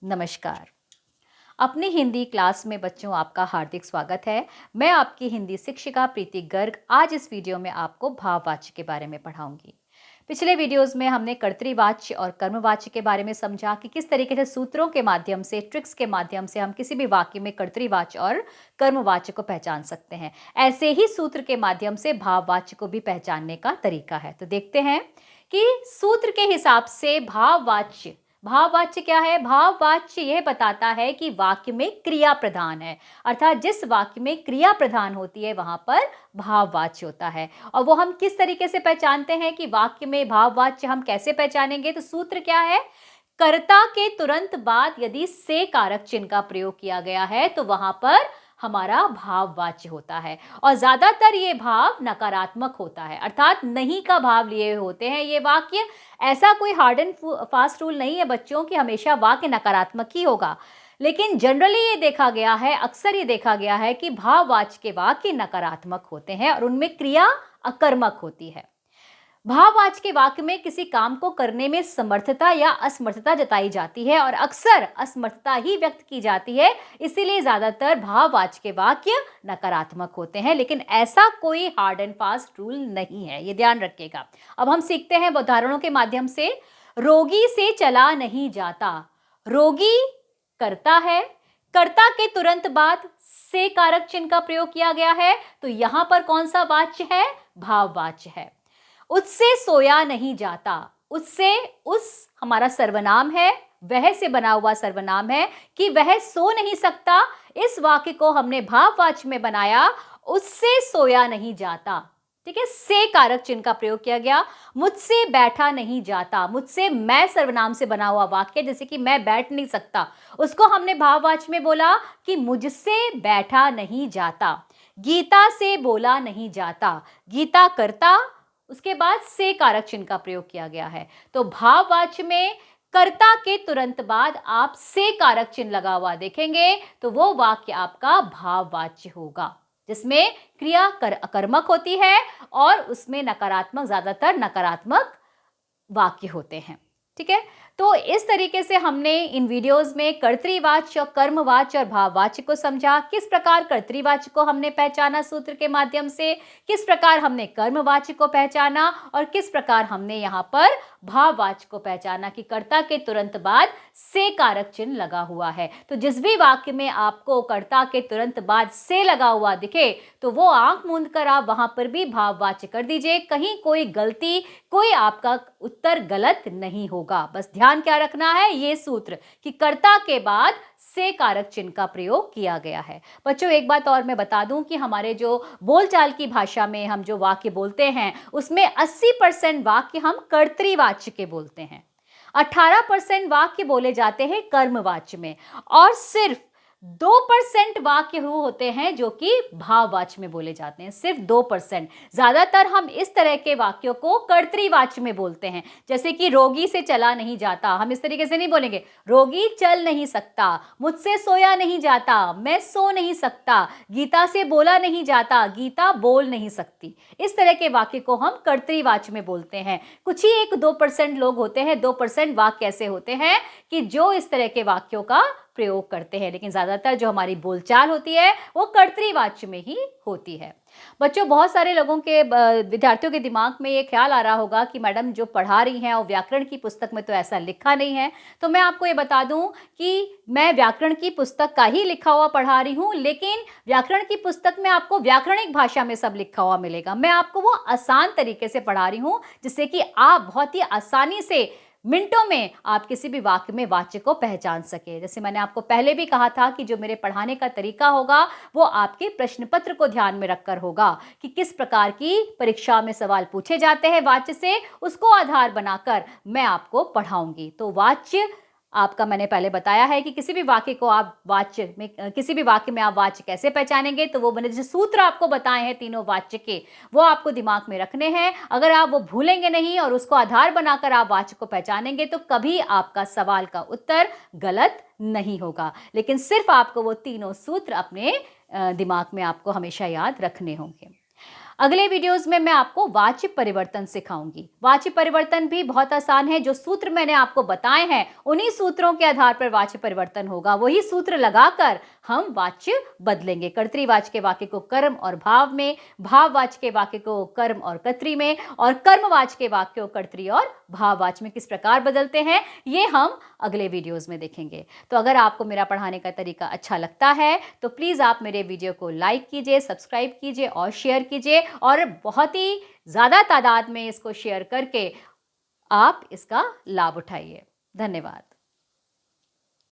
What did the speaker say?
नमस्कार। अपनी हिंदी क्लास में बच्चों आपका हार्दिक स्वागत है। मैं आपकी हिंदी शिक्षिका प्रीति गर्ग आज इस वीडियो में आपको भाववाच्य के बारे में पढ़ाऊंगी। पिछले वीडियोस में हमने कर्तृवाच्य और कर्मवाच्य के बारे में समझा कि किस तरीके से सूत्रों के माध्यम से, ट्रिक्स के माध्यम से हम किसी भी वाक्य में कर्तृवाच्य और कर्मवाच्य को पहचान सकते हैं। ऐसे ही सूत्र के माध्यम से भाववाच्य को भी पहचानने का तरीका है। तो देखते हैं कि सूत्र के हिसाब से भाववाच्य भाववाच्य क्या है। भाववाच्य यह बताता है कि वाक्य में क्रिया प्रधान है, अर्थात जिस वाक्य में क्रिया प्रधान होती है वहां पर भाववाच्य होता है। और वो हम किस तरीके से पहचानते हैं कि वाक्य में भाववाच्य हम कैसे पहचानेंगे। तो सूत्र क्या है, कर्ता के तुरंत बाद यदि से कारक चिन्ह का प्रयोग किया गया है तो वहां पर हमारा भाववाच्य होता है। और ज्यादातर ये भाव नकारात्मक होता है, अर्थात नहीं का भाव लिए होते हैं ये वाक्य। ऐसा कोई हार्ड एंड फास्ट रूल नहीं है बच्चों कि हमेशा वाक्य नकारात्मक ही होगा, लेकिन जनरली ये देखा गया है, अक्सर ये देखा गया है कि भाववाच्य के वाक्य नकारात्मक होते हैं और उनमें क्रिया अकर्मक होती है। भाववाच्य के वाक्य में किसी काम को करने में समर्थता या असमर्थता जताई जाती है और अक्सर असमर्थता ही व्यक्त की जाती है, इसीलिए ज्यादातर भाववाच्य के वाक्य नकारात्मक होते हैं। लेकिन ऐसा कोई हार्ड एंड फास्ट रूल नहीं है, ये ध्यान रखिएगा। अब हम सीखते हैं उदाहरणों के माध्यम से। रोगी से चला नहीं जाता। रोगी कर्ता है, कर्ता के तुरंत बाद से कारक चिन्ह का प्रयोग किया गया है, तो यहां पर कौन सा वाच्य है, भाववाच्य है। उससे सोया नहीं जाता। उससे, उस हमारा सर्वनाम है, वह से बना हुआ सर्वनाम है कि वह सो नहीं सकता। इस वाक्य को हमने भाववाच्य में बनाया, उससे सोया नहीं जाता। ठीक है, से कारक चिन्ह का प्रयोग किया गया। मुझसे बैठा नहीं जाता। मुझसे मैं सर्वनाम से बना हुआ वाक्य, जैसे कि मैं बैठ नहीं सकता, उसको हमने भाववाच्य में बोला कि मुझसे बैठा नहीं जाता। गीता से बोला नहीं जाता। गीता कर्ता, उसके बाद से कारक चिन्ह का प्रयोग किया गया है। तो भाववाच्य में कर्ता के तुरंत बाद आप से कारक चिन्ह लगा हुआ देखेंगे तो वो वाक्य आपका भाववाच्य होगा, जिसमें क्रिया अकर्मक होती है और उसमें नकारात्मक, ज्यादातर नकारात्मक वाक्य होते हैं। ठीक है, तो इस तरीके से हमने इन वीडियोस में कर्तृवाच्य, कर्मवाच्य और भाववाच्य को समझा। किस प्रकार कर्तृवाच्य को हमने पहचाना सूत्र के माध्यम से, किस प्रकार हमने कर्मवाच्य को पहचाना और किस प्रकार हमने यहाँ पर भाववाच्य को पहचाना कि कर्ता के तुरंत बाद से कारक चिन्ह लगा हुआ है। तो जिस भी वाक्य में आपको कर्ता के तुरंत बाद से लगा हुआ दिखे तो वो आंख मूंद कर आप वहां पर भी भाववाच्य कर दीजिए। कहीं कोई गलती, कोई आपका उत्तर गलत नहीं होगा। बस ध्यान क्या रखना है, ये सूत्र कि कर्ता के बाद से कारक चिन्ह का प्रयोग किया गया है। बच्चों एक बात और मैं बता दूं कि हमारे जो बोलचाल की भाषा में हम जो वाक्य बोलते हैं उसमें 80% वाक्य हम कर्तृवाच्य के बोलते हैं, 18% वाक्य बोले जाते हैं कर्मवाच्य में और सिर्फ 2% वाक्य वो होते हैं जो कि भाववाच्य में बोले जाते हैं, सिर्फ 2%। ज्यादातर हम इस तरह के वाक्यों को कर्तृवाच्य में बोलते हैं, जैसे कि रोगी से चला नहीं जाता, हम इस तरीके से नहीं बोलेंगे, रोगी चल नहीं सकता। मुझसे सोया नहीं जाता, मैं सो नहीं सकता। गीता से बोला नहीं जाता, गीता बोल नहीं सकती। इस तरह के वाक्य को हम कर्तृवाच्य में बोलते हैं। कुछ ही 1-2% लोग होते हैं, 2% वाक्य ऐसे होते हैं कि जो इस तरह के वाक्यों का प्रयोग करते हैं, लेकिन ज्यादातर जो हमारी बोलचाल होती है वो कर्तृवाच्य में ही होती है। बच्चों बहुत सारे लोगों के, विद्यार्थियों के दिमाग में ये ख्याल आ रहा होगा कि मैडम जो पढ़ा रही हैं और व्याकरण की पुस्तक में तो ऐसा लिखा नहीं है। तो मैं आपको ये बता दूं कि मैं व्याकरण की पुस्तक का ही लिखा हुआ पढ़ा रही हूं, लेकिन व्याकरण की पुस्तक में आपको व्याकरणिक भाषा में सब लिखा हुआ मिलेगा। मैं आपको वो आसान तरीके से पढ़ा रही हूं जिससे कि आप बहुत ही आसानी से मिनटों में आप किसी भी वाक्य में वाच्य को पहचान सके। जैसे मैंने आपको पहले भी कहा था कि जो मेरे पढ़ाने का तरीका होगा वो आपके प्रश्न पत्र को ध्यान में रखकर होगा कि किस प्रकार की परीक्षा में सवाल पूछे जाते हैं वाच्य से, उसको आधार बनाकर मैं आपको पढ़ाऊंगी। तो वाच्य आपका मैंने पहले बताया है कि किसी भी वाक्य को आप वाच्य में, किसी भी वाक्य में आप वाच्य कैसे पहचानेंगे। तो वो मैंने जो सूत्र आपको बताए हैं तीनों वाच्य के, वो आपको दिमाग में रखने हैं। अगर आप वो भूलेंगे नहीं और उसको आधार बनाकर आप वाच्य को पहचानेंगे तो कभी आपका सवाल का उत्तर गलत नहीं होगा। लेकिन सिर्फ आपको वो तीनों सूत्र अपने दिमाग में आपको हमेशा याद रखने होंगे। अगले वीडियोस में मैं आपको वाच्य परिवर्तन सिखाऊंगी। वाच्य परिवर्तन भी बहुत आसान है। जो सूत्र मैंने आपको बताए हैं उन्हीं सूत्रों के आधार पर वाच्य परिवर्तन होगा। वही सूत्र लगाकर हम वाच्य बदलेंगे। कर्तृवाच्य के वाक्य को कर्म और भाव में, भाववाच्य के वाक्य को कर्म और कर्तरी में, और कर्मवाच्य के वाक्य को कर्तरी और भाववाच्य में किस प्रकार बदलते हैं, ये हम अगले वीडियोस में देखेंगे। तो अगर आपको मेरा पढ़ाने का तरीका अच्छा लगता है तो प्लीज़ आप मेरे वीडियो को लाइक कीजिए, सब्सक्राइब कीजिए और शेयर कीजिए, और बहुत ही ज़्यादा तादाद में इसको शेयर करके आप इसका लाभ उठाइए। धन्यवाद।